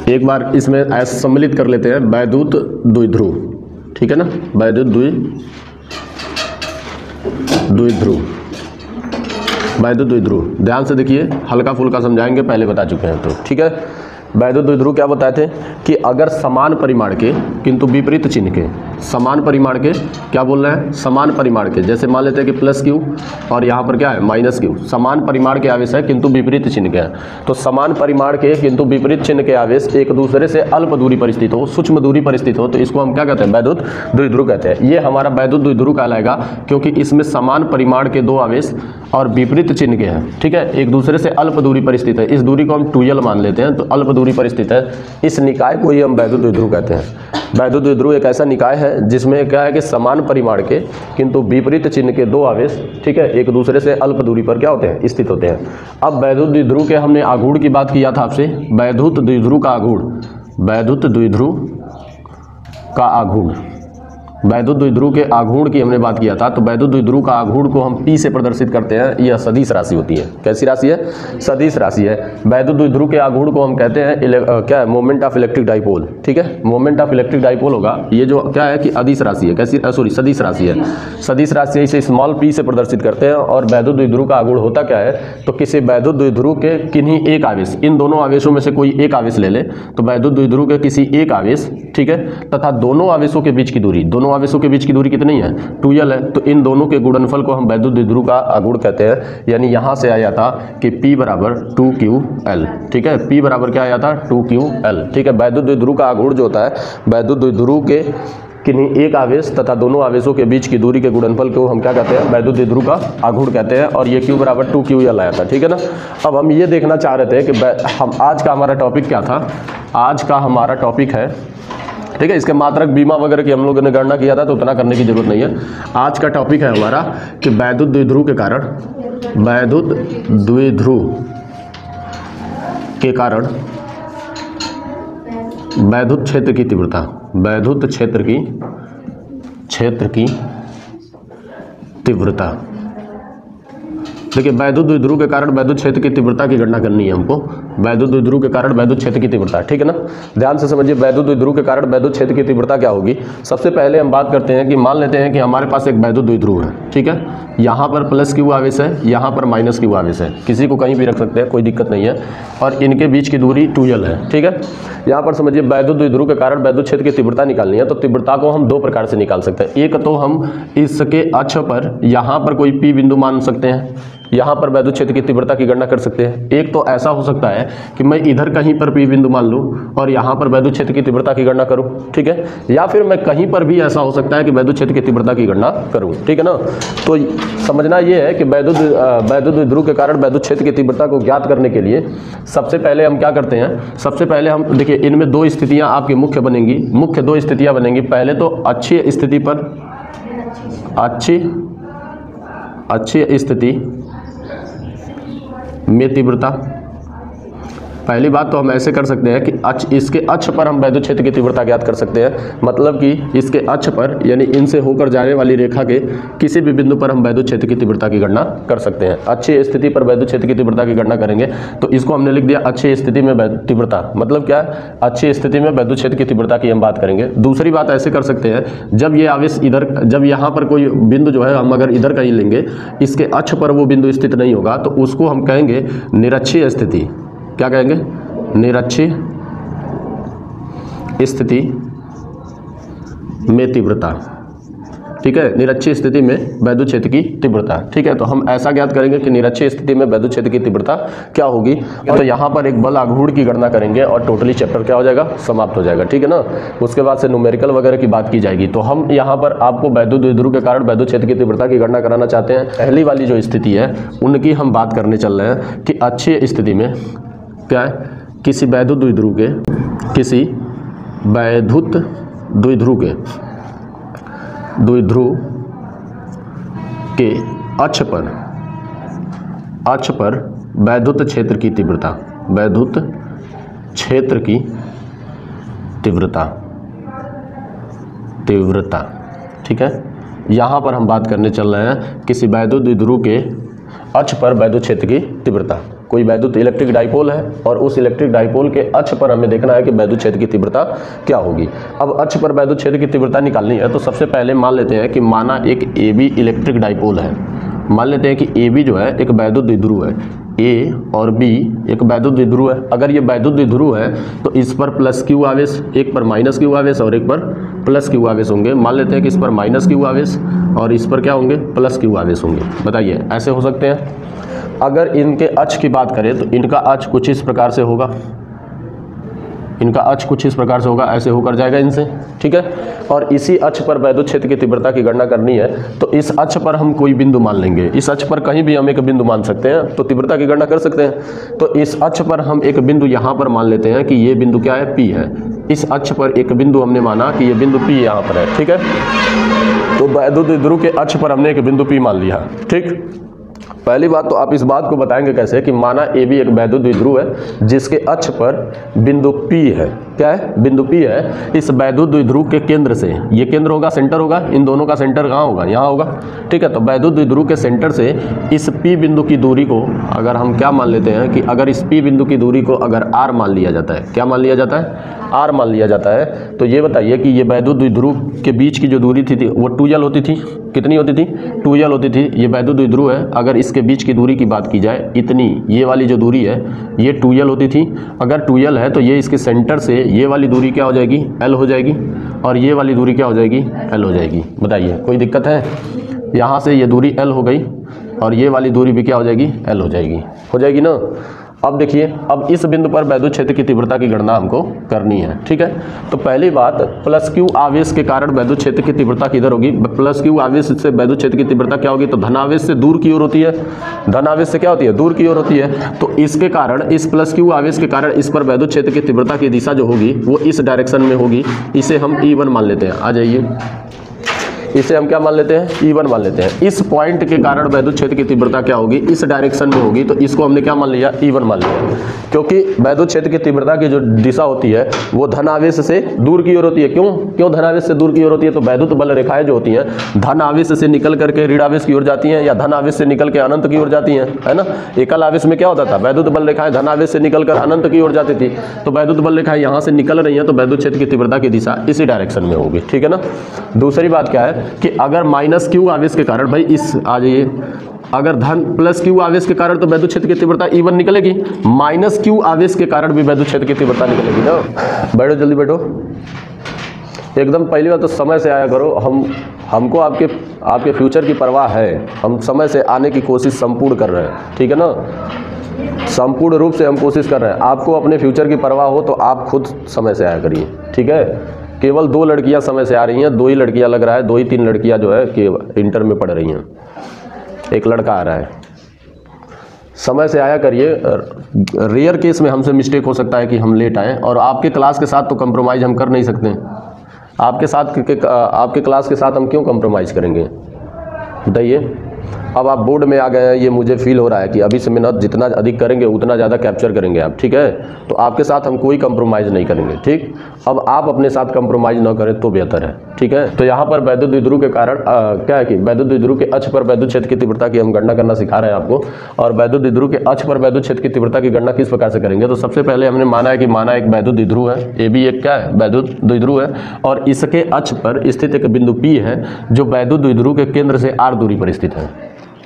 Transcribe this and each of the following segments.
एक बार इसमें ऐसे सम्मिलित कर लेते हैं, वैद्युत द्विध्रुव, ठीक है ना, वैद्युत द्विध्रुव, वैद्युत द्विध्रुव। ध्यान से देखिए, हल्का फुल्का समझाएंगे, पहले बता चुके हैं तो ठीक है। वैद्युत द्विध्रुव क्या बताए थे कि अगर समान परिमाण के किंतु विपरीत चिन्ह के, समान परिमाण के, क्या बोल रहे हैं, समान परिमाण के, जैसे मान लेते हैं कि प्लस क्यू और यहाँ पर क्या है माइनस क्यू, समान परिमाण के आवेश है किंतु विपरीत चिन्ह के हैं। तो समान परिमाण के किंतु विपरीत चिन्ह के आवेश एक दूसरे से अल्प दूरी पर स्थित हो, सूक्ष्म दूरी पर स्थित हो, तो इसको हम क्या कहते हैं, वैद्युत द्विध्रुव कहते हैं। ये हमारा वैद्युत द्विध्रुव कहलाएगा क्योंकि इसमें समान परिमाण के दो आवेश और विपरीत चिन्ह के हैं, ठीक है, एक दूसरे से अल्प दूरी पर स्थित है। इस दूरी को हम 2l मान लेते हैं, तो अल्प दूरी पर स्थित है। इस निकाय को ही हम वैद्युत द्विध्रुव कहते हैं। वैद्युत द्विध्रुव एक ऐसा निकाय है जिसमें क्या है कि समान परिमाण के किंतु विपरीत चिन्ह के दो आवेश, ठीक है, एक दूसरे से अल्प दूरी पर क्या होते हैं, स्थित होते हैं। अब वैद्युत द्विध्रुव के हमने आघूर्ण की बात किया था आपसे, वैद्युत द्विध्रुव का आघूर्ण, वैद्युत द्विध्रुव का आघूर्ण, वैद्युत द्विध्रुव के आघूर्ण की हमने बात किया था। तो वैद्युत द्विध्रुव का आघूर्ण को हम P से प्रदर्शित करते हैं। यह सदिश राशि होती है। कैसी राशि है, सदिश राशि है। वैद्युत द्विध्रुव के आघूर्ण को हम कहते हैं क्या है, मोमेंट ऑफ इलेक्ट्रिक डाइपोल, ठीक है, मोमेंट ऑफ इलेक्ट्रिक डाइपोल होगा। ये जो क्या है कि अदिश राशि है, कैसी, सॉरी सदिश राशि है। सदिश राशि इसे स्मॉल p से प्रदर्शित करते हैं। और वैद्युत द्विध्रुव का आघूर्ण होता क्या है, तो किसी वैद्युत द्विध्रुव के किन्हीं एक आवेश, इन दोनों आवेशों में से कोई एक आवेश ले ले, तो वैद्युत द्विध्रुव के किसी एक आवेश, ठीक है, तथा दोनों आवेशों के बीच की दूरी, दोनों आवेशों के बीच की दूरी कितनी है, 2l है। तो इन दोनों के गुणनफल को हम वैद्युत द्विध्रुव का आघूर्ण कहते हैं। यानी यहां से आया था कि P बराबर 2ql, ठीक है, P बराबर क्या आया था, 2ql, ठीक है। वैद्युत द्विध्रुव का आघूर्ण जो होता है, वैद्युत द्विध्रुव के किन्हीं एक आवेश तथा दोनों आवेशों के बीच की दूरी के गुणनफल को हम क्या कहते हैं, वैद्युत द्विध्रुव का आघूर्ण कहते हैं। और ये Q बराबर 2ql आया था, ठीक है ना। अब हम ये देखना चाह रहे थे कि हम आज का हमारा टॉपिक क्या था, आज का हमारा टॉपिक है, ठीक है, इसके मात्रक बीमा वगैरह की हम लोगों ने गणना किया था, तो उतना करने की जरूरत नहीं है। आज का टॉपिक है हमारा कि वैद्युत द्विध्रुव के कारण, वैद्युत द्विध्रुव के कारण वैद्युत क्षेत्र की तीव्रता, वैद्युत क्षेत्र की तीव्रता। देखिए, वैद्युत द्विध्रुव के कारण वैद्युत क्षेत्र की तीव्रता की गणना करनी है हमको। वैद्युत द्विध्रुव के कारण वैद्युत क्षेत्र की तीव्रता, ठीक है ना। ध्यान से समझिए, वैद्युत द्विध्रुव के कारण वैद्युत क्षेत्र की तीव्रता क्या होगी। सबसे पहले हम बात करते हैं कि मान लेते हैं कि हमारे पास एक वैद्युत द्विध्रुव है, ठीक है, यहाँ पर प्लस क्यू आवेश है, यहाँ पर माइनस क्यू आवेश है, किसी को कहीं भी रख सकते हैं, कोई दिक्कत नहीं है। और इनके बीच की दूरी 2l है, ठीक है। यहाँ पर समझिए, वैद्युत द्विध्रुव के कारण वैद्युत क्षेत्र की तीव्रता निकालनी है, तो तीव्रता को हम दो प्रकार से निकाल सकते हैं। एक तो हम इसके अक्ष पर यहाँ पर कोई P बिंदु मान सकते हैं, यहाँ पर वैद्युत क्षेत्र की तीव्रता की गणना कर सकते हैं। एक तो ऐसा हो सकता है कि मैं इधर कहीं पर P बिंदु मान लूँ और यहाँ पर वैद्युत क्षेत्र की तीव्रता की गणना करूँ, ठीक है। या फिर मैं कहीं पर भी ऐसा हो सकता है कि वैद्युत क्षेत्र की तीव्रता की गणना करूँ, ठीक है ना। तो समझना ये है कि वैद्युत द्विध्रुव के कारण वैद्युत क्षेत्र की तीव्रता को ज्ञात करने के लिए सबसे पहले हम क्या करते हैं, सबसे पहले हम देखिए, इनमें दो स्थितियाँ आपकी मुख्य बनेंगी, मुख्य दो स्थितियाँ बनेंगी। पहले तो अच्छी स्थिति पर, अच्छी स्थिति में तीव्रता। पहली बात तो हम ऐसे कर सकते हैं कि इसके अक्ष पर हम वैद्युत क्षेत्र की तीव्रता ज्ञात कर सकते हैं। मतलब कि इसके अक्ष पर, यानी इनसे होकर जाने वाली रेखा के किसी भी बिंदु पर हम वैद्युत क्षेत्र की तीव्रता की गणना कर सकते हैं। अच्छी स्थिति पर वैद्युत क्षेत्र की तीव्रता की गणना करेंगे, तो इसको हमने लिख दिया अच्छी स्थिति में तीव्रता। मतलब क्या है, अच्छी स्थिति में वैद्युत क्षेत्र की तीव्रता की हम बात करेंगे। दूसरी बात ऐसे कर सकते हैं, जब ये आवेश इधर, जब यहाँ पर कोई बिंदु जो है हम अगर इधर कहीं लेंगे, इसके अक्ष पर वो बिंदु स्थित नहीं होगा, तो उसको हम कहेंगे निरक्षीय स्थिति। क्या कहेंगे, निरक्षीय स्थिति में तीव्रता, ठीक है, निरक्षीय स्थिति में वैद्युत क्षेत्र की तीव्रता, ठीक है। तो हम ऐसा ज्ञात करेंगे कि निरक्षीय स्थिति में वैद्युत क्षेत्र की तीव्रता क्या होगी। तो यहाँ पर एक बल आघूर्ण की गणना करेंगे और टोटली चैप्टर क्या हो जाएगा, समाप्त हो जाएगा, ठीक है ना। उसके बाद से न्यूमेरिकल वगैरह की बात की जाएगी। तो हम यहाँ पर आपको वैद्युत द्विध्रुव के कारण वैद्युत क्षेत्र की तीव्रता की गणना कराना चाहते हैं। पहली वाली जो स्थिति है उनकी हम बात करने चल रहे हैं कि अच्छी स्थिति में क्या है, किसी वैद्युत द्विध्रुव के, किसी वैद्युत द्विध्रुव के अक्ष पर वैद्युत क्षेत्र की तीव्रता, वैद्युत क्षेत्र की तीव्रता, ठीक है। यहाँ पर हम बात करने चल रहे हैं किसी वैद्युत द्विध्रुव के अक्ष पर वैद्युत क्षेत्र की तीव्रता। कोई वैद्युत इलेक्ट्रिक डाइपोल है और उस इलेक्ट्रिक डाइपोल के अक्ष पर हमें देखना है कि वैद्युत क्षेत्र की तीव्रता क्या होगी। अब अक्ष पर वैद्युत क्षेत्र की तीव्रता निकालनी है तो सबसे पहले मान लेते हैं कि माना एक AB इलेक्ट्रिक डाइपोल है। मान लेते हैं कि AB जो है एक वैद्युत द्विध्रुव है, A और B एक वैद्युत द्विध्रुव है। अगर ये वैद्युत द्विध्रुव है तो इस पर प्लस Q आवेश, एक पर माइनस Q आवेश और एक पर प्लस Q आवेश होंगे। मान लेते हैं कि इस पर माइनस Q आवेश और इस पर क्या होंगे, प्लस Q आवेश होंगे। बताइए ऐसे हो सकते हैं। अगर इनके अक्ष की बात करें तो इनका अक्ष कुछ इस प्रकार से होगा, इनका अक्ष कुछ इस प्रकार से होगा, ऐसे होकर जाएगा इनसे, ठीक है। और इसी अक्ष पर वैद्युत क्षेत्र की तीव्रता की गणना करनी है तो इस अक्ष पर हम कोई बिंदु मान लेंगे। इस अक्ष पर कहीं भी हम एक बिंदु मान सकते हैं तो तीव्रता की गणना कर सकते हैं। तो इस अक्ष पर हम एक बिंदु यहाँ पर मान लेते हैं कि ये बिंदु क्या है, P है। इस अक्ष पर एक बिंदु हमने माना कि ये बिंदु P यहाँ पर है, ठीक है। तो वैद्युत द्विध्रुव के अक्ष पर हमने एक बिंदु P मान लिया, ठीक। पहली बात तो आप इस बात को बताएंगे कैसे कि माना AB एक वैद्युत द्विध्रुव है जिसके अक्ष पर बिंदु P है। क्या है, बिंदु P है। इस वैद्युत द्विध्रुव के केंद्र से, ये केंद्र होगा, सेंटर होगा, इन दोनों का सेंटर कहाँ होगा, यहाँ होगा, ठीक है। तो वैद्युत द्विध्रुव के सेंटर से इस P बिंदु की दूरी को अगर हम क्या मान लेते हैं कि अगर इस P बिंदु की दूरी को अगर R मान लिया जाता है, क्या मान लिया जाता है, R मान लिया जाता है, तो ये बताइए कि ये वैद्युत द्विध्रुव के बीच की जो दूरी थी वो 2L होती थी। कितनी होती थी, 2L होती थी। ये वैद्युत द्विध्रुव है, अगर इसके बीच की दूरी की बात की जाए इतनी, ये वाली जो दूरी है ये 2L होती थी। अगर 2L है तो ये इसके सेंटर से ये वाली दूरी क्या हो जाएगी, L हो जाएगी, और ये वाली दूरी क्या हो जाएगी, L हो जाएगी। बताइए कोई दिक्कत है, यहाँ से ये दूरी L हो गई और ये वाली दूरी भी क्या हो जाएगी, L हो जाएगी, हो जाएगी ना। अब देखिए, अब इस बिंदु पर वैद्युत क्षेत्र की तीव्रता की गणना हमको करनी है, ठीक है। तो पहली बात, प्लस Q आवेश के कारण वैद्युत क्षेत्र की तीव्रता किधर होगी, प्लस Q आवेश से वैद्युत क्षेत्र की तीव्रता क्या होगी, तो धनावेश से दूर की ओर होती है। धनावेश से क्या होती है, दूर की ओर होती है। तो इसके कारण, इस प्लस Q आवेश के कारण इस पर वैद्युत क्षेत्र की तीव्रता की दिशा जो होगी वो इस डायरेक्शन में होगी। इसे हम E1 मान लेते हैं। आ जाइए, इसे हम क्या मान लेते हैं, E1 मान लेते हैं। इस पॉइंट के कारण वैद्युत क्षेत्र की तीव्रता क्या होगी, इस डायरेक्शन में होगी, तो इसको हमने क्या मान लिया, E1 मान लिया। क्योंकि वैद्युत क्षेत्र की तीव्रता की जो दिशा होती है वो धनावेश से दूर की ओर होती है। क्यों धनावेश से दूर की ओर होती है, तो वैद्युत बल रेखाएं जो होती हैं धन आवेश से निकल करके ऋण आवेश की ओर जाती हैं या धन आवेश से निकल के अनंत की ओर जाती हैं, है ना। एकल आवेश में क्या होता था, वैद्युत बल रेखाएं धन आवेश से निकलकर अनंत की ओर जाती थी। तो वैद्युत बल रेखाएं यहाँ से निकल रही हैं तो वैद्युत क्षेत्र की तीव्रता की दिशा इसी डायरेक्शन में होगी, ठीक है ना। दूसरी बात क्या है कि अगर माइनस Q आवेश के कारण, भाई इस आ जाइए, अगर धन प्लस Q आवेश के कारण तो वैद्युत क्षेत्र की तीव्रता E1 निकलेगी, माइनस Q आवेश के कारण भी वैद्युत क्षेत्र की तीव्रता निकलेगी ना। बैठो जल्दी बैठो, एकदम पहली बात तो समय से आया करो। हमको आपके फ्यूचर की परवाह है, हम समय से आने की कोशिश संपूर्ण कर रहे हैं, ठीक है ना। संपूर्ण रूप से हम कोशिश कर रहे हैं। आपको अपने फ्यूचर की परवाह हो तो आप खुद समय से आया करिए, ठीक है। केवल 2 लड़कियां समय से आ रही हैं, 2 ही लड़कियां लग रहा है, 2 ही 3 लड़कियां जो है कि इंटर में पढ़ रही हैं, एक लड़का आ रहा है। समय से आया करिए। रेयर केस में हमसे मिस्टेक हो सकता है कि हम लेट आए, और आपके क्लास के साथ तो कंप्रोमाइज़ हम कर नहीं सकते। आपके क्लास के साथ हम क्यों कंप्रोमाइज़ करेंगे, बताइए। अब आप बोर्ड में आ गए हैं, ये मुझे फील हो रहा है कि अभी से मेहनत जितना अधिक करेंगे उतना ज़्यादा कैप्चर करेंगे आप, ठीक है। तो आपके साथ हम कोई कंप्रोमाइज़ नहीं करेंगे, ठीक। अब आप अपने साथ कंप्रोमाइज़ ना करें तो बेहतर है, ठीक है। तो यहाँ पर वैद्युत द्विध्रुव के कारण क्या है कि वैद्युत द्विध्रुव के अक्ष पर वैद्युत क्षेत्र की तीव्रता की हम गणना करना सिखा रहे हैं आपको। और वैद्युत द्विध्रुव के अक्ष पर वैद्युत क्षेत्र की तीव्रता की गणना किस प्रकार से करेंगे, तो सबसे पहले हमने माना है कि एक वैद्युत द्विध्रुव है, AB एक क्या है, वैद्युत द्विध्रुव है, और इसके अक्ष पर स्थित एक बिंदु P है जो वैद्युत द्विध्रुव के केंद्र से R दूरी पर स्थित है।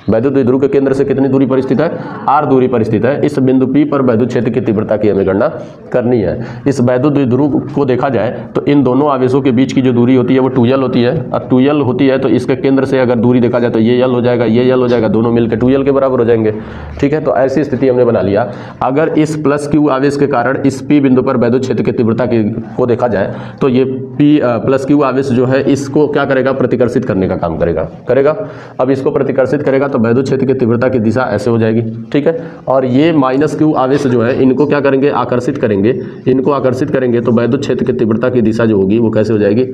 वैद्युत द्विध्रुव के केंद्र से कितनी दूरी पर स्थित है, R दूरी पर स्थित है। इस बिंदु P पर वैद्युत क्षेत्र की तीव्रता की हमें गणना करनी है। इस वैद्युत द्विध्रुव को देखा जाए तो इन दोनों आवेशों के बीच की जो दूरी होती है वो 2L होती है। अब 2L होती है तो इसके केंद्र से अगर दूरी देखा जाए तो ये L हो जाएगा, ये L हो जाएगा, दोनों मिलकर 2L के बराबर हो जाएंगे, ठीक है। तो ऐसी स्थिति हमने बना लिया। अगर इस प्लस Q आवेश के कारण इस P बिंदु पर वैद्युत क्षेत्र की तीव्रता को देखा जाए तो ये P प्लस Q आवेश जो है इसको क्या करेगा, प्रतिकर्षित करने का काम करेगा। अब इसको प्रतिकर्षित करेगा तो वैद्युत क्षेत्र की तीव्रता की दिशा ऐसे हो जाएगी, ठीक है। और ये माइनस Q आवेश जो है इनको क्या करेंगे, आकर्षित करेंगे। इनको आकर्षित करेंगे तो वैद्युत क्षेत्र की तीव्रता की दिशा जो होगी वो कैसे हो जाएगी,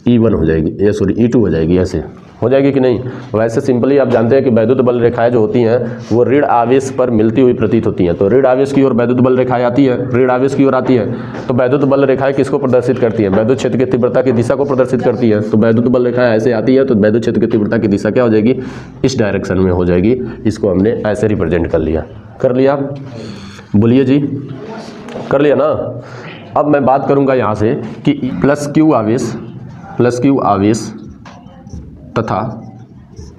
E1 हो जाएगी, ये सॉरी E2 हो जाएगी। ऐसे हो जाएगी कि नहीं। वैसे सिंपली आप जानते हैं कि वैद्युत बल रेखाएं जो होती हैं वो ऋण आवेश पर मिलती हुई प्रतीत होती हैं। तो ऋण आवेश की ओर वैद्युत बल रेखाएं आती है, ऋण आवेश की ओर आती है। तो वैद्युत बल रेखाएं किसको प्रदर्शित करती हैं, वैद्युत क्षेत्र की तीव्रता की दिशा को प्रदर्शित करती है। तो वैद्युत बल रेखाएं ऐसे आती है तो वैद्युत क्षेत्र की तीव्रता की दिशा क्या हो जाएगी, इस डायरेक्शन डायरेक्शन में हो जाएगी। इसको हमने ऐसे रिप्रेजेंट कर लिया। बोलिए जी, कर लिया ना। अब मैं बात करूंगा यहाँ से कि प्लस क्यू आवेश तथा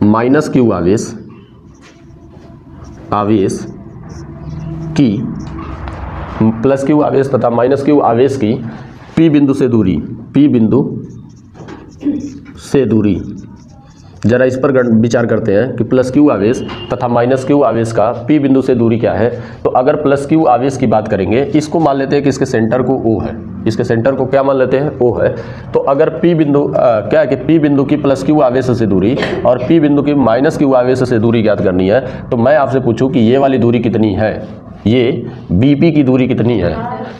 माइनस क्यू आवेश की पी बिंदु से दूरी, जरा इस पर विचार करते हैं कि प्लस क्यू आवेश तथा माइनस क्यू आवेश का पी बिंदु से दूरी क्या है। तो अगर प्लस क्यू आवेश की बात करेंगे, इसको मान लेते हैं कि इसके सेंटर को O है, इसके सेंटर को क्या मान लेते हैं, O है। तो अगर पी बिंदु क्या है कि पी बिंदु की प्लस क्यू आवेश से दूरी और पी बिंदु की माइनस क्यू आवेश से दूरी ज्ञात करनी है, तो मैं आपसे पूछूं कि ये वाली दूरी कितनी है, ये BP की दूरी कितनी है।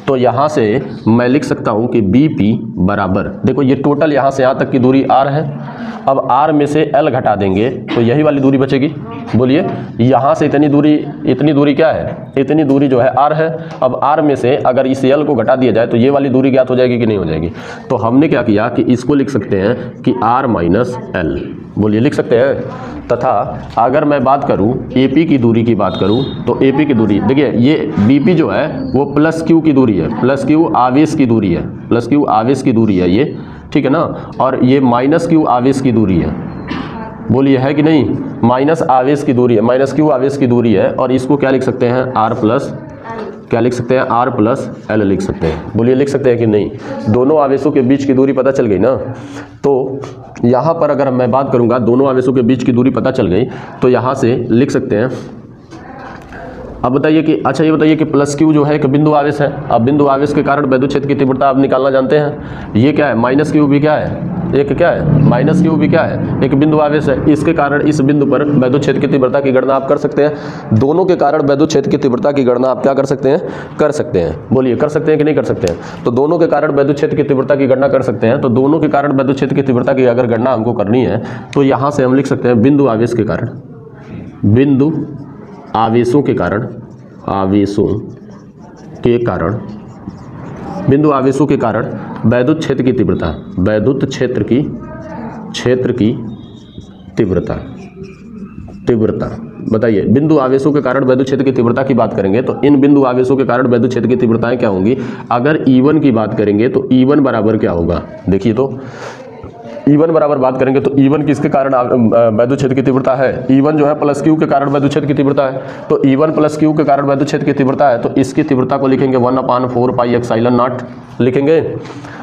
तो यहाँ से मैं लिख सकता हूँ कि BP बराबर, देखो ये टोटल यहाँ से यहाँ तक की दूरी R है। अब R में से L घटा देंगे तो यही वाली दूरी बचेगी। बोलिए, यहाँ से इतनी दूरी क्या है, इतनी दूरी जो है R है। अब R में से अगर इस L को घटा दिया जाए तो ये वाली दूरी ज्ञात हो जाएगी कि नहीं हो जाएगी। तो हमने क्या किया कि इसको लिख सकते हैं कि R माइनस L, बोलिए लिख सकते हैं। तथा अगर मैं बात करूं AP की दूरी की बात करूं तो AP की दूरी, देखिए ये BP जो है वो प्लस Q की दूरी है, प्लस Q आवेश की दूरी है, प्लस Q आवेश की दूरी है ये, ठीक है ना। और ये माइनस Q आवेश की दूरी है, बोलिए है कि नहीं, माइनस आवेश की दूरी है, माइनस Q आवेश की दूरी है। और इसको क्या लिख सकते हैं, R प्लस L लिख सकते हैं। बोलिए लिख सकते हैं कि नहीं। दोनों आवेशों के बीच की दूरी पता चल गई ना। तो यहाँ पर अगर मैं बात करूँगा, दोनों आवेशों के बीच की दूरी पता चल गई, तो यहाँ से लिख सकते हैं। अब बताइए कि अच्छा ये बताइए कि प्लस Q जो है एक बिंदु आवेश है। अब बिंदु आवेश के कारण वैद्युत क्षेत्र की तीव्रता आप निकालना जानते हैं। ये क्या है, माइनस Q भी क्या है, एक क्या है, माइनस Q भी क्या है, एक बिंदु आवेश है। इसके कारण इस बिंदु पर वैद्युत क्षेत्र की तीव्रता की गणना आप कर सकते हैं। दोनों के कारण वैद्युत क्षेत्र की तीव्रता की गणना आप क्या कर सकते हैं, कर सकते हैं। बोलिए कर सकते हैं कि नहीं कर सकते हैं। तो दोनों के कारण वैद्युत क्षेत्र की तीव्रता की गणना कर सकते हैं। तो दोनों के कारण वैद्युत क्षेत्र की तीव्रता की अगर गणना हमको करनी है तो यहाँ से हम लिख सकते हैं बिंदु आवेश के कारण, बिंदु आवेशों के कारण, बिंदु आवेशों के कारण वैद्युत क्षेत्र की तीव्रता, वैद्युत क्षेत्र की तीव्रता बताइए। बिंदु आवेशों के कारण वैद्युत क्षेत्र की तीव्रता की बात करेंगे तो इन बिंदु आवेशों के कारण वैद्युत क्षेत्र की तीव्रताएं क्या होंगी। अगर E1 की बात करेंगे तो E1 बराबर क्या होगा, देखिए तो E1 बराबर बात करेंगे तो E1 किसके कारण वैद्युत क्षेत्र की तीव्रता है, E1 जो है प्लस Q के कारण वैद्युत क्षेत्र की तीव्रता है। तो E1 प्लस Q के कारण वैद्युत क्षेत्र की तीव्रता है, तो इसकी तीव्रता को लिखेंगे 1/4 पाई एप्सिलॉन नॉट लिखेंगे।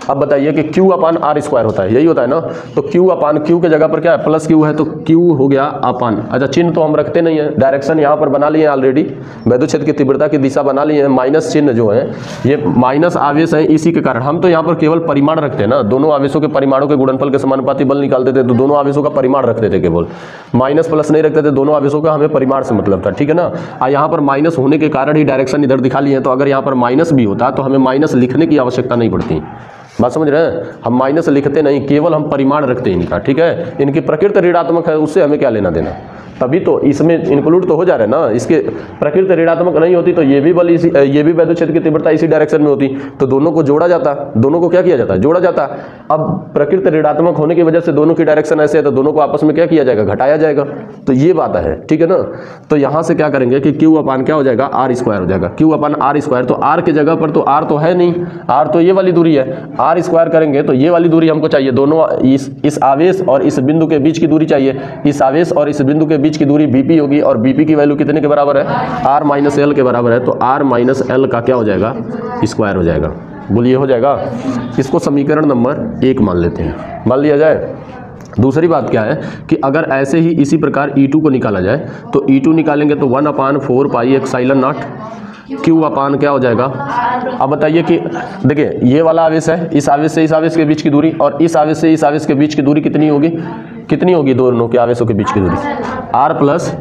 अब बताइए कि Q अपान R स्क्वायर होता है, यही होता है ना। तो Q अपान Q के जगह पर क्या है, प्लस Q है, तो Q हो गया अपान, अच्छा चिन्ह तो हम रखते नहीं है, डायरेक्शन यहाँ पर बना लिए हैं ऑलरेडी, वैद्युत क्षेत्र की तीव्रता की दिशा बना लिए हैं। माइनस चिन्ह जो है ये माइनस आवेश है, इसी के कारण हम तो यहाँ पर केवल परिमाण रखते हैं ना। दोनों आवेशों के परिमाणों के गुणनफल के समानुपाती बल निकालते थे तो दोनों आवेशों का परिमाण रखते थे, केवल माइनस प्लस नहीं रखते थे। दोनों आवेशों का हमें परिमाण से मतलब था, ठीक है ना। यहाँ पर माइनस होने के कारण ही डायरेक्शन इधर दिखा लिए हैं। तो अगर यहाँ पर माइनस भी होता तो हमें माइनस लिखने की आवश्यकता नहीं पड़ती। बात समझ रहे हैं, हम माइनस लिखते नहीं, केवल हम परिमाण रखते हैं इनका, ठीक है। इनकी प्रकृति ऋणात्मक है, उससे हमें क्या लेना देना, तभी तो इसमें इंक्लूड तो हो जा रहे हैं ना। इसके प्रकृति ऋणात्मक नहीं होती तो ये भी बल इसी, ये भी वैद्युत क्षेत्र की तीव्रता इसी डायरेक्शन में होती, तो दोनों को जोड़ा जाता, दोनों को क्या किया जाता है, जोड़ा जाता। अब प्रकृति ऋणात्मक होने की वजह से दोनों की डायरेक्शन ऐसे है तो दोनों को आपस में क्या किया जाएगा, घटाया जाएगा। तो ये बात है, ठीक है ना। तो यहाँ से क्या करेंगे कि Q अपान क्या हो जाएगा, R स्क्वायर हो जाएगा, Q अपान R स्क्वायर। तो R के जगह पर तो R तो है नहीं, R तो ये वाली दूरी है, R स्क्वायर करेंगे तो ये वाली दूरी हमको चाहिए। दोनों इस आवेश और इस बिंदु के बीच की दूरी चाहिए, इस आवेश और इस बिंदु के बीच की दूरी BP होगी और BP की वैल्यू कितने के बराबर है, R माइनस L के बराबर है। तो R माइनस L का क्या हो जाएगा, स्क्वायर हो जाएगा। बोलिए हो जाएगा। इसको समीकरण नंबर 1 मान लेते हैं, मान लिया जाए। दूसरी बात क्या है कि अगर ऐसे ही इसी प्रकार E2 को निकाला जाए तो E2 निकालेंगे तो 1/4 पाई एप्सिलॉन नॉट Q अपान क्या हो जाएगा। अब बताइए कि देखिए ये वाला आवेश है, इस आवेश से इस आवेश के बीच की दूरी और इस आवेश से इस आवेश के बीच की दूरी कितनी होगी, कितनी होगी, दोनों के आवेशों के बीच की दूरी R प्लस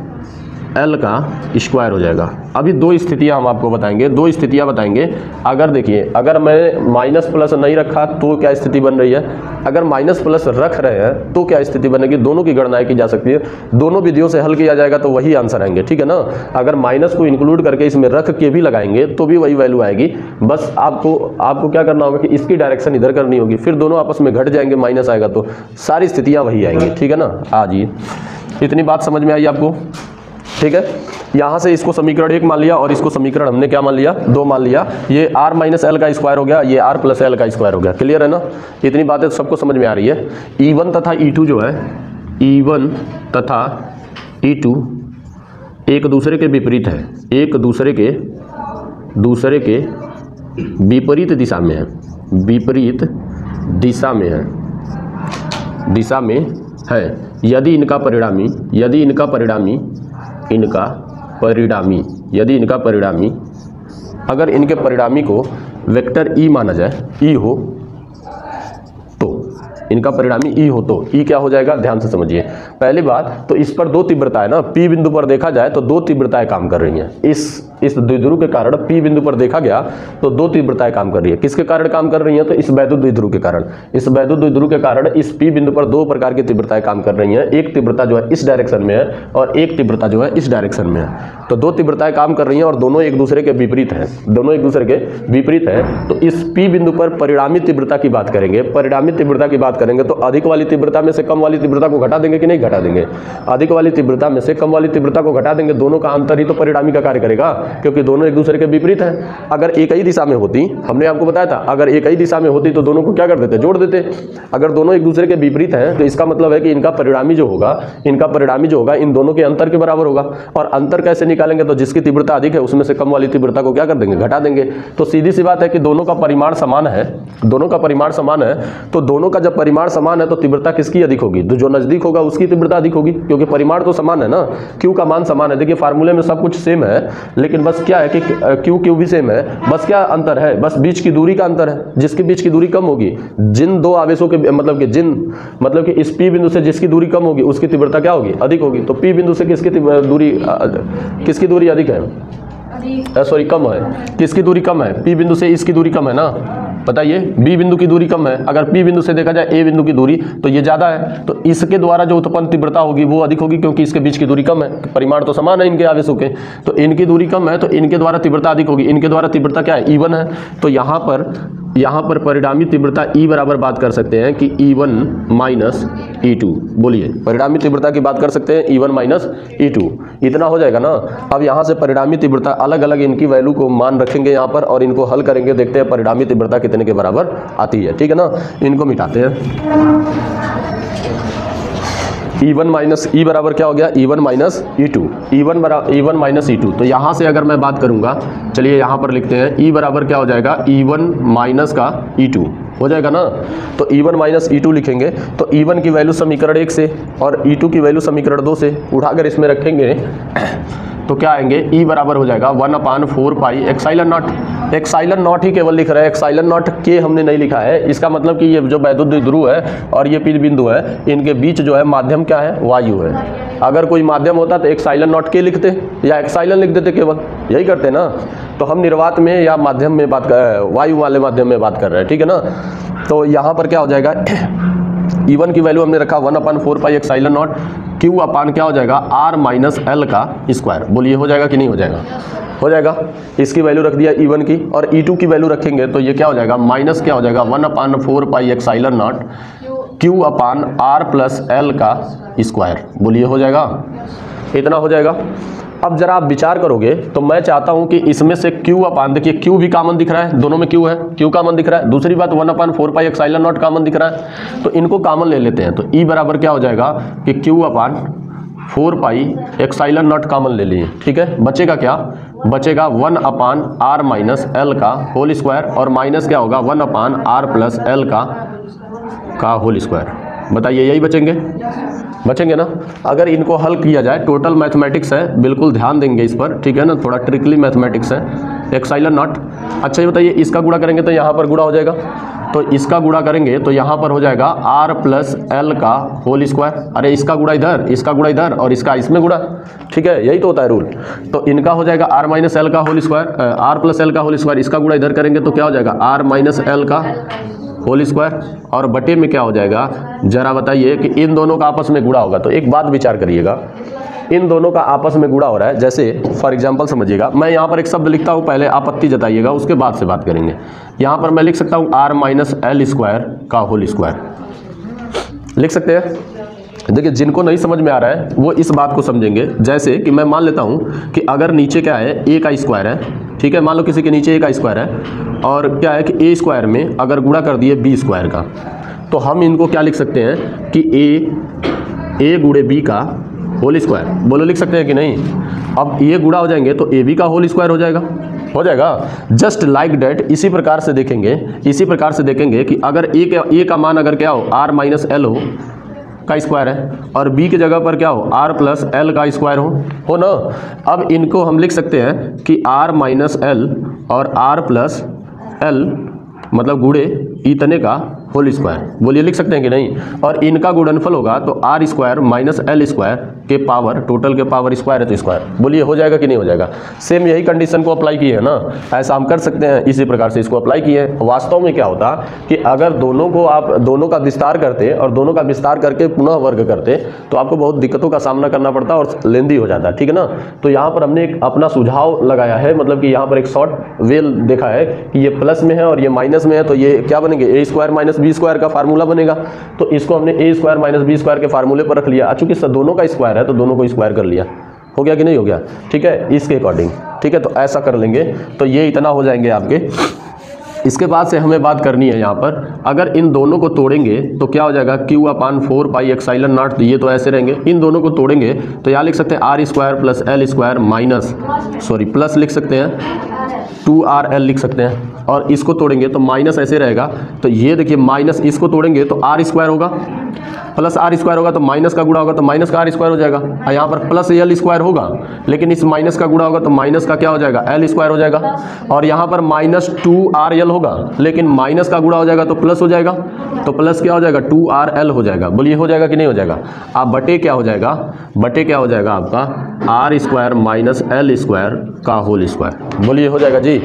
एल का स्क्वायर हो जाएगा। अभी दो स्थितियां हम आपको बताएंगे, दो स्थितियां बताएंगे। अगर देखिए, अगर मैं माइनस प्लस नहीं रखा तो क्या स्थिति बन रही है, अगर माइनस प्लस रख रहे हैं तो क्या स्थिति बनेगी, दोनों की गणनाएं की जा सकती है, दोनों विधियों से हल किया जाएगा तो वही आंसर आएंगे, ठीक है ना। अगर माइनस को इंक्लूड करके इसमें रख के भी लगाएंगे तो भी वही वैल्यू आएगी। बस आपको क्या करना होगा कि इसकी डायरेक्शन इधर करनी होगी, फिर दोनों आपस में घट जाएंगे, माइनस आएगा तो सारी स्थितियां वही आएंगी, ठीक है ना। आ जाइए, इतनी बात समझ में आई आपको, ठीक है। यहां से इसको समीकरण 1 मान लिया और इसको समीकरण हमने क्या मान लिया, 2 मान लिया। ये r माइनस एल का स्क्वायर हो गया, ये r प्लस एल का स्क्वायर हो गया। क्लियर है ना, इतनी बातें सबको समझ में आ रही है। E1 तथा E2 जो है, E1 तथा E2 एक दूसरे के विपरीत है, एक दूसरे के विपरीत दिशा में है, विपरीत दिशा में है, दिशा में है। यदि इनका परिणामी अगर इनके परिणामी को वेक्टर ई माना जाए, ई हो तो, इनका परिणामी ई हो तो ई क्या हो जाएगा, ध्यान से समझिए। पहली बात तो इस पर दो तीव्रताएं ना, पी बिंदु पर देखा जाए तो दो तीव्रताएं काम कर रही हैं। इस द्विध्रुव के कारण पी बिंदु पर देखा गया तो दो तीव्रताएं काम कर रही है। किसके कारण काम कर रही हैं, तो इस वैद्युत द्विध्रुव के कारण। इस वैद्युत द्विध्रुव के कारण इस पी बिंदु पर दो प्रकार की तीव्रताएं काम कर रही हैं। एक तीव्रता जो है इस डायरेक्शन में है और एक तीव्रता जो है इस डायरेक्शन में है। तो दो तीव्रताएं काम कर रही हैं और दोनों एक दूसरे के विपरीत हैं, दोनों एक दूसरे के विपरीत हैं। तो इस पी बिंदु पर परिणामी तीव्रता की बात करेंगे, परिणामी तीव्रता की बात करेंगे तो अधिक वाली तीव्रता में से कम वाली तीव्रता को घटा देंगे कि नहीं घटा देंगे, अधिक वाली तीव्रता में से कम वाली तीव्रता को घटा देंगे। दोनों का अंतर ही तो परिणामी का कार्य करेगा, क्योंकि दोनों एक दूसरे के विपरीत हैं। अगर एक ही दिशा में होती, हमने आपको बताया था, अगर एक ही दिशा में होती तो दोनों को क्या कर देते, जोड़ देते। अगर दोनों एक दूसरे के विपरीत हैं तो इसका मतलब है कि इनका परिणामी जो होगा इन दोनों के अंतर के बराबर होगा। और अंतर कैसे निकालेंगे, तो जिसकी तीव्रता अधिक है उसमें से कम वाली तीव्रता को क्या कर देंगे, घटा देंगे। तो सीधी सी बात है कि दोनों का परिमाण समान है, दोनों का परिमाण समान है। तो दोनों का जब परिमाण समान है तो तीव्रता किसकी अधिक होगी, तो जो नजदीक होगा उसकी तीव्रता अधिक होगी, क्योंकि परिमाण तो समान है ना, क्यू का मान समान है। देखिए फार्मूले में सब कुछ सेम है, लेकिन बस क्या है कि क्यू भी सेम है, बस क्या अंतर है, बस बीच की दूरी का अंतर है। जिसके बीच की दूरी कम होगी, जिन दो आवेशों के मतलब कि इस पी बिंदु से जिसकी दूरी कम होगी उसकी तीव्रता क्या होगी, अधिक होगी। तो पी बिंदु से किसकी दूरी अधिक है, सॉरी कम है, किसकी दूरी कम है, पी बिंदु से इसकी दूरी कम है ना, बताइए। बी बिंदु की दूरी कम है, अगर पी बिंदु से देखा जाए ए बिंदु की दूरी तो ये ज्यादा है, तो इसके द्वारा जो उत्पन्न तीव्रता होगी वो अधिक होगी, क्योंकि इसके बीच की दूरी कम है। परिमाण तो समान है इनके आवेशों के, तो इनकी दूरी कम है तो इनके द्वारा तीव्रता अधिक होगी। इनके द्वारा तीव्रता क्या है, E1 है। तो यहाँ पर परिणामी तीव्रता E बराबर बात कर सकते हैं कि E1 माइनस E2। बोलिए, परिणामी तीव्रता की बात कर सकते हैं E1 माइनस E2, इतना हो जाएगा ना। अब यहाँ से परिणामी तीव्रता अलग अलग इनकी वैल्यू को मान रखेंगे यहाँ पर और इनको हल करेंगे, देखते हैं परिणामी तीव्रता कितने के बराबर आती है, ठीक है ना। इनको मिटाते हैं। E1 माइनस ई बराबर क्या हो गया, E1 minus E2, E1 minus E2। तो यहाँ से अगर मैं बात करूँगा, चलिए यहाँ पर लिखते हैं, E बराबर क्या हो जाएगा, E1 माइनस का E2 हो जाएगा ना। तो E1 माइनस E2 लिखेंगे तो E1 की वैल्यू समीकरण 1 से और E2 की वैल्यू समीकरण 2 से उठाकर इसमें रखेंगे तो क्या आएंगे, E बराबर हो जाएगा 1/4 पाई एक्साइलन नॉट। एक्साइलन नॉट ही केवल लिख रहे हैं, एक्साइलन नॉट के हमने नहीं लिखा है। इसका मतलब कि ये जो वैद्युत द्विध्रुव है और ये पी बिंदु है, इनके बीच जो है माध्यम क्या है, वायु है। अगर कोई माध्यम होता तो एक्साइलन नॉट के लिखते या एक्साइलन लिख देते, केवल यही करते ना। तो हम निर्वात में या माध्यम में बात कर, वायु वाले माध्यम में बात कर रहे हैं, ठीक है ना। तो यहाँ पर क्या हो जाएगा, E1 की वैल्यू हमने रखा 1/4 पाई एक्साइलन नॉट, Q अपान क्या हो जाएगा, R माइनस एल का स्क्वायर। बोलिए हो जाएगा कि नहीं हो जाएगा, हो जाएगा। इसकी वैल्यू रख दिया E1 की, और E2 की वैल्यू रखेंगे तो ये क्या हो जाएगा, माइनस क्या हो जाएगा 1/4 pi epsilon naught Q upon R plus L का स्क्वायर। बोलिए हो जाएगा, इतना हो जाएगा। अब जरा आप विचार करोगे तो मैं चाहता हूं कि इसमें से Q अपान, देखिए Q भी कॉमन दिख रहा है, दोनों में Q है, Q कॉमन दिख रहा है। दूसरी बात 1/4 पाई एक्साइलन नॉट कॉमन दिख रहा है, तो इनको कॉमन ले लेते हैं। तो E बराबर क्या हो जाएगा कि Q upon 4 pi epsilon naught common ले लिए, ठीक है। बचेगा क्या, बचेगा 1/R माइनस एल का होल स्क्वायर, और माइनस क्या होगा 1/R प्लस एल का होल स्क्वायर। बताइए यही बचेंगे ना। अगर इनको हल किया जाए, टोटल मैथमेटिक्स है, बिल्कुल ध्यान देंगे इस पर, ठीक है ना, थोड़ा ट्रिकली मैथमेटिक्स है। Epsilon not. अच्छा ये बताइए इसका गुणा करेंगे तो यहाँ पर गुणा हो जाएगा, तो इसका गुणा करेंगे तो यहाँ पर हो जाएगा r प्लस एल का होल स्क्वायर। अरे इसका गुणा इधर, इसका गुणा इधर और इसका इसमें गुणा, ठीक है, यही तो होता है रूल। तो इनका हो जाएगा r माइनस एल का whole square, r plus L का होल स्क्वायर, इसका गुणा इधर करेंगे तो क्या हो जाएगा r माइनस एल का होल स्क्वायर, और बटे में क्या हो जाएगा, जरा बताइए कि इन दोनों का आपस में गुणा होगा। तो एक बात विचार करिएगा, इन दोनों का आपस में गुणा हो रहा है। जैसे फॉर एग्जांपल समझिएगा, मैं यहाँ पर एक शब्द लिखता हूँ, पहले आपत्ति जताइएगा, उसके बाद से बात करेंगे। यहाँ पर मैं लिख सकता हूँ r माइनस एल स्क्वायर का होल स्क्वायर, लिख सकते हैं। देखिए जिनको नहीं समझ में आ रहा है वो इस बात को समझेंगे। जैसे कि मैं मान लेता हूँ कि अगर नीचे क्या है, a का स्क्वायर है, ठीक है, मान लो किसी के नीचे a का स्क्वायर है, और क्या है कि a स्क्वायर में अगर गुणा कर दिए b स्क्वायर का, तो हम इनको क्या लिख सकते हैं कि a गुणे b का होल स्क्वायर, बोलो लिख सकते हैं कि नहीं। अब ये गुणा हो जाएंगे तो ए बी का होल स्क्वायर हो जाएगा। Just like that. इसी प्रकार से देखेंगे कि अगर ए का मान अगर क्या हो r माइनस एल का स्क्वायर है, और b की जगह पर क्या हो r प्लस एल का स्क्वायर हो ना। अब इनको हम लिख सकते हैं कि r माइनस एल और r प्लस एल मतलब गुणे इतने का होल स्क्वायर, बोलिए लिख सकते हैं कि नहीं। और इनका गुणनफल होगा तो R square minus L square के पावर, टोटल के पावर स्क्वायर है तो स्क्वायर, बोलिए हो जाएगा कि नहीं हो जाएगा। सेम यही कंडीशन को अप्लाई किए है ना, ऐसा हम कर सकते हैं, इसी प्रकार से इसको अप्लाई किए हैं। वास्तव में क्या होता कि अगर दोनों को आप दोनों का विस्तार करते और दोनों का विस्तार करके पुनः वर्ग करते तो आपको बहुत दिक्कतों का सामना करना पड़ता और लेंदी हो जाता, ठीक है ना। तो यहाँ पर हमने एक अपना सुझाव लगाया है, मतलब कि यहाँ पर एक शॉर्ट वे देखा है कि ये प्लस में है और ये माइनस में है, तो ये क्या बनेंगे, ए स्क्वायर माइनस बी स्क्वायर का फार्मूला बनेगा। तो इसको हमने ए स्क्वायर माइनस बी स्क्वायर के फार्मूले पर रख लिया। चूंकि दोनों का स्क्वायर है तो दोनों को स्क्वायर कर लिया, हो गया कि नहीं हो गया, ठीक है, इसके अकॉर्डिंग, ठीक है। तो ऐसा कर लेंगे तो ये इतना हो जाएंगे आपके। इसके बाद से हमें बात करनी है यहाँ पर, अगर इन दोनों को तोड़ेंगे तो क्या हो जाएगा, Q upon 4 pi epsilon not, ये तो ऐसे रहेंगे। इन दोनों को तोड़ेंगे तो यहाँ लिख सकते हैं R square plus L square minus plus लिख सकते हैं 2RL लिख सकते हैं। और इसको तोड़ेंगे तो माइनस ऐसे रहेगा, तो ये देखिए माइनस, इसको तोड़ेंगे तो आर स्क्वायर होगा प्लस आर स्क्वायर होगा, तो माइनस का गुणा होगा तो माइनस का आर स्क्वायर हो जाएगा। और यहाँ पर प्लस एल स्क्वायर होगा, लेकिन इस माइनस का गुणा होगा तो माइनस का क्या हो जाएगा, एल स्क्वायर हो जाएगा। और यहाँ पर माइनस 2RL होगा, लेकिन माइनस का गुणा हो जाएगा तो प्लस हो जाएगा, तो प्लस क्या हो जाएगा 2RL हो जाएगा। बोलिए हो जाएगा कि नहीं हो जाएगा। आप बटे क्या हो जाएगा, बटे क्या हो जाएगा आपका R square minus L square का होल स्क्वायर, बोलिए हो जाएगा जी।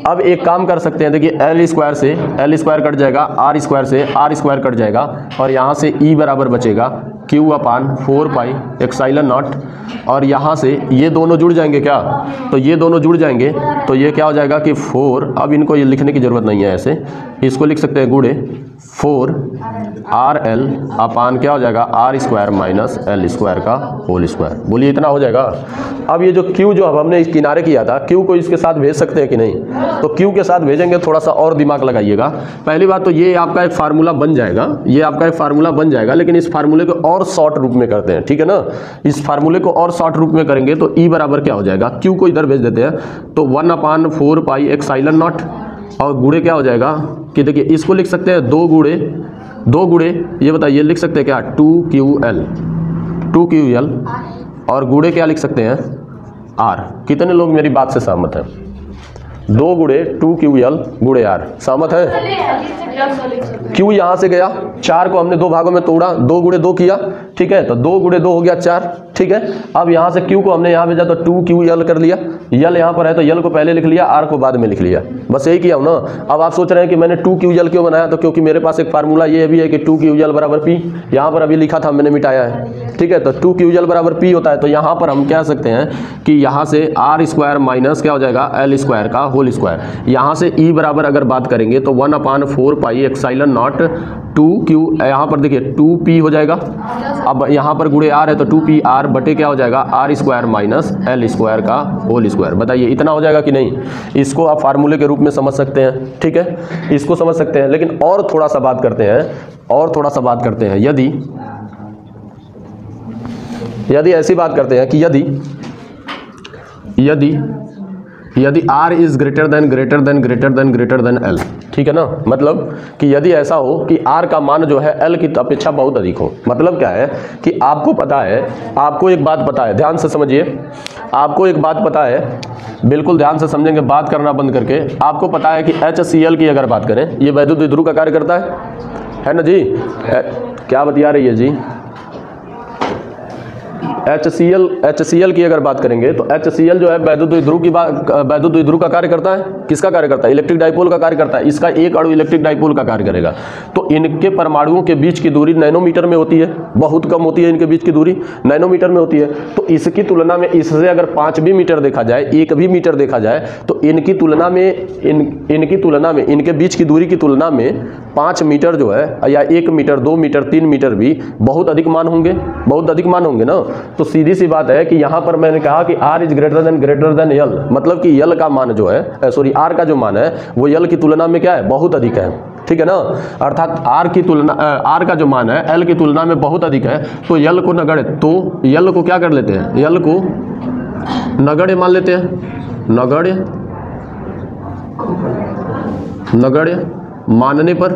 अब एक काम कर सकते हैं, देखिए एल स्क्वायर से एल स्क्वायर कट जाएगा, आर स्क्वायर से आर स्क्वायर कट जाएगा, और यहाँ से ई बराबर बचेगा Q upon 4 pi epsilon not. और यहाँ से ये दोनों जुड़ जाएंगे क्या, तो ये दोनों जुड़ जाएंगे तो ये क्या हो जाएगा कि 4, अब इनको ये लिखने की ज़रूरत नहीं है, ऐसे इसको लिख सकते हैं गुणे 4RL अपान क्या हो जाएगा R square minus L square का होल स्क्वायर, बोलिए इतना हो जाएगा। अब ये जो Q जो अब हमने इस किनारे किया था, Q को इसके साथ भेज सकते हैं कि नहीं, तो Q के साथ भेजेंगे, थोड़ा सा और दिमाग लगाइएगा। पहली बात तो ये आपका एक फार्मूला बन जाएगा, ये आपका एक फार्मूला बन जाएगा, लेकिन इस फार्मूले को और शॉर्ट रूप में करते हैं, ठीक है ना। इस फार्मूले को और शॉर्ट रूप में करेंगे तो E बराबर क्या हो जाएगा, Q को इधर भेज देते हैं तो 1/4 पाई एप्सिलॉन नॉट, और गुणे क्या हो जाएगा कि देखिए इसको लिख सकते हैं 2 गुणे ये बताइए लिख सकते हैं क्या 2QL, और गुणे क्या लिख सकते हैं R। कितने लोग मेरी बात से सहमत हैं, 2 गुणे 2QL गुणे R, सहमत है। Q यहाँ से गया, 4 को हमने 2 भागों में तोड़ा, 2 गुणे 2 किया, ठीक है, तो 2 गुणे 2 हो गया 4, ठीक है। अब यहाँ से Q को हमने यहाँ भेजा तो 2QL कर लिया, यल यहाँ पर है तो यल को पहले लिख लिया, R को बाद में लिख लिया, बस यही किया हूँ ना। अब आप सोच रहे हैं कि मैंने 2QL क्यों बनाया, तो क्योंकि मेरे पास एक फार्मूला ये भी है कि 2QL बराबर P, यहाँ पर अभी लिखा था मैंने मिटाया है, ठीक है। तो 2QL बराबर P होता है, तो यहाँ पर हम कह सकते हैं कि यहाँ से आर स्क्वायर माइनस क्या हो जाएगा एल स्क्वायर का होल स्क्वायर। यहाँ से E बराबर अगर बात करेंगे तो 1/4 पाई एप्सिलॉन नॉट 2Q, यहाँ पर देखिए 2P हो जाएगा। अब यहाँ पर गुणे R है तो 2PR बटे क्या हो जाएगा R square minus L square का होल स्क्वायर। बताइए इतना हो जाएगा कि नहीं। इसको आप फार्मूले के रूप में समझ सकते हैं, ठीक है, इसको समझ सकते हैं। लेकिन और थोड़ा सा बात करते हैं, यदि ऐसी बात करते हैं कि यदि R is greater than L, ठीक है ना। मतलब कि यदि ऐसा हो कि R का मान जो है L की अपेक्षा बहुत अधिक हो, मतलब क्या है कि आपको पता है, आपको एक बात पता है, ध्यान से समझिए आपको एक बात पता है, बिल्कुल ध्यान से समझेंगे, बात करना बंद करके। आपको पता है कि HCl की अगर बात करें, ये वैद्युत द्विध्रुव का कार्य करता है ना जी? क्या बतिया रही है जी? HCl की अगर बात करेंगे तो HCl जो है वैद्युत द्विध्रुव का कार्य करता है। किसका कार्य करता है? इलेक्ट्रिक डाइपोल का कार्य करता है। इसका एक अणु इलेक्ट्रिक डाइपोल का कार्य करेगा। तो इनके परमाणुओं के बीच की दूरी नैनोमीटर में होती है, बहुत कम होती है इनके बीच की दूरी, नैनोमीटर में होती है। तो इसकी तुलना में इससे अगर 5 भी मीटर देखा जाए, 1 भी मीटर देखा जाए, तो इनकी तुलना में इनके बीच की दूरी की तुलना में 5 मीटर जो है, या 1 मीटर, 2 मीटर, 3 मीटर भी बहुत अधिक मान होंगे, बहुत अधिक मान होंगे ना। तो सीधी सी बात है कि यहां पर मैंने कहा कि R is greater than L, मतलब कि L का मान जो है, सॉरी R का जो मान है वो L की तुलना में क्या है? बहुत अधिक है, ठीक है ना। अर्थात R का जो मान है L की तुलना में बहुत अधिक है। तो L को नगण्य, तो L को क्या कर लेते हैं? L को नगण्य मान लेते हैं। नगण्य मानने पर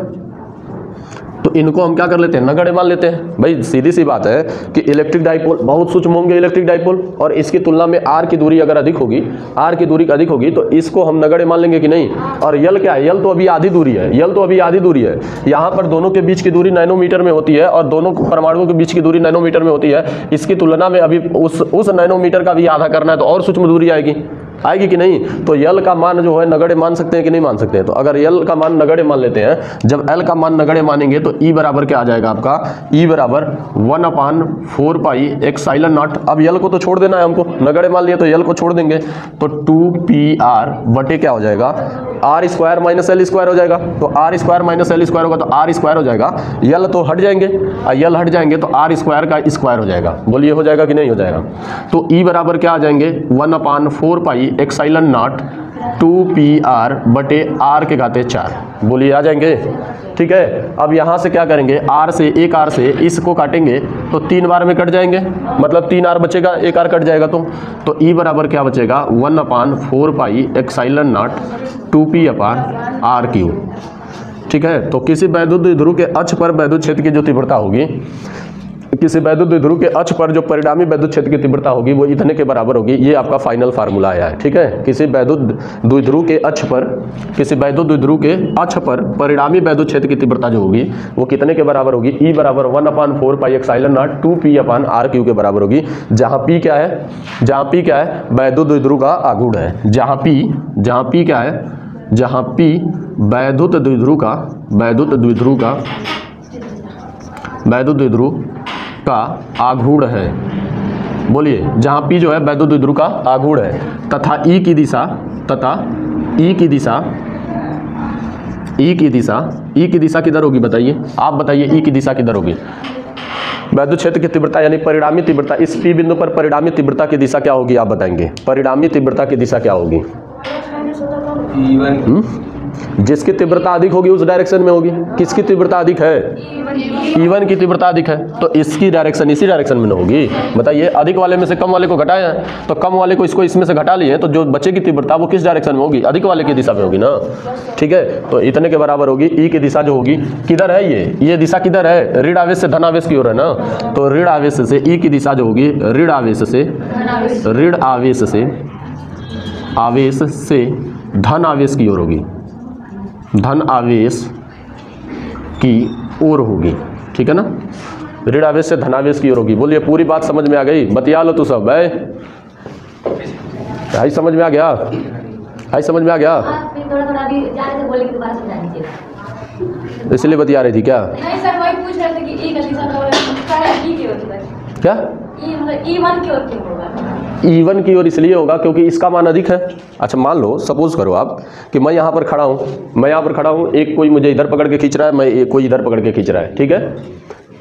तो इनको हम क्या कर लेते हैं? नगण्य मान लेते हैं। भाई सीधी सी बात है कि इलेक्ट्रिक डाइपोल बहुत सूक्ष्म होंगे, इलेक्ट्रिक डाइपोल, और इसकी तुलना में R की दूरी अगर अधिक होगी, R की दूरी अधिक होगी, तो इसको हम नगण्य मान लेंगे कि नहीं। और L क्या है? L तो अभी आधी दूरी है, यहाँ पर दोनों के बीच की दूरी नैनोमीटर में होती है, और दोनों परमाणुओं के बीच की दूरी नैनोमीटर में होती है। इसकी तुलना में अभी उस नैनोमीटर का भी आधा करना है, तो और सूक्ष्म दूरी आएगी कि नहीं। तो L का मान जो है नगण्य मान सकते हैं कि नहीं मान सकते हैं? तो अगर L का मान नगण्य मान लेते हैं, जब L का मान नगण्य मानेंगे तो E बराबर क्या आ जाएगा आपका? E बराबर 1/4 पाई एप्सिलॉन नॉट। अब L को तो छोड़ देना है हमको, नगण्य मान लिया तो L को छोड़ देंगे, तो 2PR बटे क्या हो जाएगा? R square minus L square हो जाएगा। तो R square minus L square होगा तो R स्क्वायर हो जाएगा, L तो हट जाएंगे, L हट जाएंगे तो R स्क्वायर का स्क्वायर हो जाएगा। बोलिए हो जाएगा कि नहीं हो जाएगा? तो E बराबर क्या आ जाएंगे? 1/4 पाई एप्सिलॉन नॉट 2PR बटे R के घाते 4। बोलिए आ जाएंगे, ठीक है। अब यहाँ से क्या करेंगे? एक R से इसको काटेंगे तो 3 बार में कट जाएंगे, मतलब 3R बचेगा, 1 R कट जाएगा। तो E बराबर क्या बचेगा? 1/4 pi epsilon not 2P/R cube, ठीक है। तो किसी वैद्युत द्विध्रुव के अक्ष पर वैद्युत क्षेत्र की जो तीव्रता होगी, किसी वैद्युत द्विध्रुव के अक्ष पर जो परिणामी वैद्युत क्षेत्र की तीव्रता होगी वो इतने के बराबर होगी। ये आपका फाइनल फार्मूला आया है, ठीक है। किसी वैद्युत द्विध्रुव के अक्ष पर परिणामी वैद्युत क्षेत्र की तीव्रता जो होगी वो कितने के बराबर होगी? E बराबर 1/4 pi epsilon not 2P/R cube के बराबर होगी। जहाँ P क्या है? वैद्युत द्विध्रुव का आघूर्ण है। जहाँ P क्या है? जहाँ P वैद्युत द्विध्रुव का आघूर्ण है। बोलिए, जहाँ P जो है वैद्युत द्विध्रुव का आघूर्ण है, तथा E की दिशा किधर होगी? बताइए, आप बताइए E की दिशा किधर होगी? वैद्युत क्षेत्र की तीव्रता यानी परिणामी तीव्रता, इस P बिंदु पर परिणामी तीव्रता की दिशा क्या होगी? आप बताएंगे परिणामी तीव्रता की दिशा क्या होगी? जिसकी तीव्रता अधिक होगी उस डायरेक्शन में होगी। किसकी तीव्रता अधिक है? E1 की तीव्रता अधिक है, तो इसकी डायरेक्शन इसी डायरेक्शन में न होगी। बताइए, अधिक वाले में से कम वाले को घटाया है, तो कम वाले को इसको इसमें से घटा लिए, तो जो बचे की तीव्रता वो किस डायरेक्शन में होगी? अधिक वाले की दिशा में होगी ना, ठीक है। तो इतने के बराबर होगी। E की दिशा जो होगी किधर है? ये दिशा किधर है? ऋण आवेश से धन आवेश की ओर है ना। तो ऋण आवेश से E की दिशा जो होगी ऋण आवेश से धन आवेश की ओर होगी, धन आवेश की ओर होगी, ठीक है ना। ऋण आवेश से धनावेश की ओर होगी। बोलिए, पूरी बात समझ में आ गई? बतिया लो तू सब है। भाई समझ में आ गया? इसलिए बतिया रही थी क्या? नहीं सर, वही पूछ रहे थे कि E का दिशा क्या? E1 की ओर क्यों होगा? E1 की ओर इसलिए होगा क्योंकि इसका मान अधिक है। अच्छा, मान लो, सपोज करो आप कि मैं यहाँ पर खड़ा हूँ, एक कोई मुझे इधर पकड़ के खींच रहा है, कोई इधर पकड़ के खींच रहा है, ठीक है।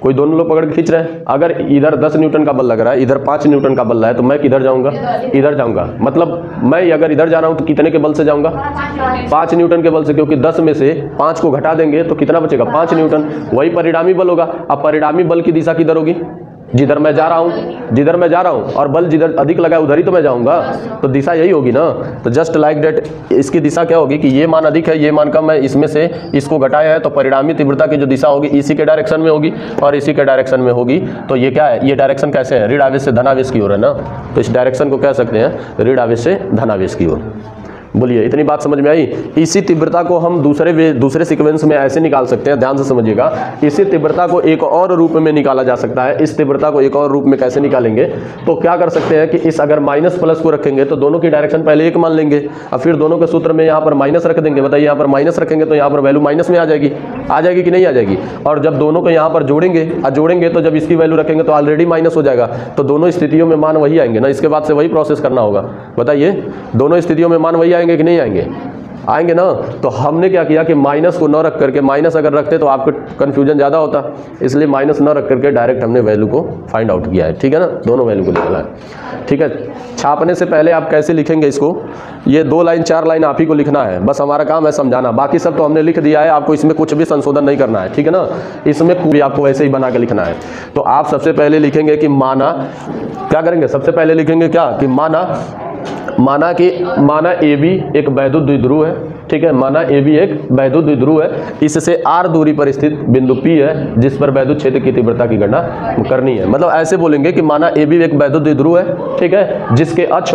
कोई दोनों लोग पकड़ के खींच रहे हैं। अगर इधर 10 न्यूटन का बल लग रहा है, इधर 5 न्यूटन का बल रहा है, तो मैं किधर जाऊँगा? इधर जाऊँगा। मतलब मैं अगर इधर जा रहा हूँ तो कितने के बल से जाऊँगा? 5 न्यूटन के बल से, क्योंकि 10 में से 5 को घटा देंगे तो कितना बचेगा? 5 न्यूटन। वही परिणामी बल होगा। अब परिणामी बल की दिशा किधर होगी? जिधर मैं जा रहा हूँ और बल जिधर अधिक लगा है उधर ही तो मैं जाऊँगा, तो दिशा यही होगी ना। तो जस्ट लाइक डेट इसकी दिशा क्या होगी कि ये मान अधिक है, ये मान कम है, इसमें से इसको घटाया है, तो परिणामी तीव्रता की जो दिशा होगी इसी के डायरेक्शन में होगी और इसी के डायरेक्शन में होगी। तो ये क्या है, ये डायरेक्शन कैसे है, ऋण आवेश से धनावेश की ओर है ना। तो इस डायरेक्शन को कह सकते हैं ऋण आवेश से धनावेश की ओर। बोलिए इतनी बात समझ में आई। इसी तीव्रता को हम दूसरे सीक्वेंस में ऐसे निकाल सकते हैं, ध्यान से समझिएगा। इसी तीव्रता को एक और रूप में निकाला जा सकता है। इस तीव्रता को एक और रूप में कैसे निकालेंगे, तो क्या कर सकते हैं कि इस अगर माइनस प्लस को रखेंगे तो दोनों की डायरेक्शन पहले एक मान लेंगे और फिर दोनों के सूत्र में यहाँ पर माइनस रख देंगे। बताइए यहाँ पर माइनस रखेंगे तो यहाँ पर वैल्यू माइनस में आ जाएगी कि नहीं आ जाएगी। और जब दोनों को यहाँ पर जोड़ेंगे तो जब इसकी वैल्यू रखेंगे तो ऑलरेडी माइनस हो जाएगा, तो दोनों स्थितियों में मान वही आएंगे ना। इसके बाद से वही प्रोसेस करना होगा। बताइए दोनों स्थितियों में मान वही आएंगे कि नहीं आएंगे ना। तो हमने क्या किया कि माइनस को न रख करके, माइनस अगर रखते तो आपको कन्फ्यूजन ज़्यादा होता, इसलिए माइनस न रख करके डायरेक्ट हमने वैल्यू को फाइंड आउट किया है। ठीक है ना, दोनों वैल्यू को निकाला है। ठीक है, छापने से पहले आप कैसे लिखेंगे इसको, ये 2 लाइन 4 लाइन आप ही को लिखना है, बस हमारा काम है समझाना। बाकी सब तो हमने लिख दिया है, आपको इसमें कुछ भी संशोधन नहीं करना है। ठीक है ना, इसमें भी आपको वैसे ही बना के लिखना है। तो आप सबसे पहले लिखेंगे कि माना, क्या करेंगे, सबसे पहले लिखेंगे क्या कि माना ए बी एक वैद्युत द्विध्रुव है। ठीक है, माना ए बी एक वैद्युत द्विध्रुव है, इससे r दूरी पर स्थित बिंदु P है जिस पर वैद्युत क्षेत्र की तीव्रता की गणना करनी है। मतलब ऐसे बोलेंगे कि माना ए बी एक वैद्युत द्विध्रुव है, ठीक है, जिसके अक्ष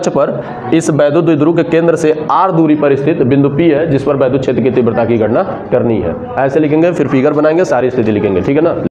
पर इस वैद्युत द्विध्रुव के केंद्र से r दूरी पर स्थित बिंदु P है जिस पर वैद्युत क्षेत्र की तीव्रता की गणना करनी है। ऐसे लिखेंगे, फिर फिगर बनाएंगे, सारी स्थिति लिखेंगे। ठीक है ना।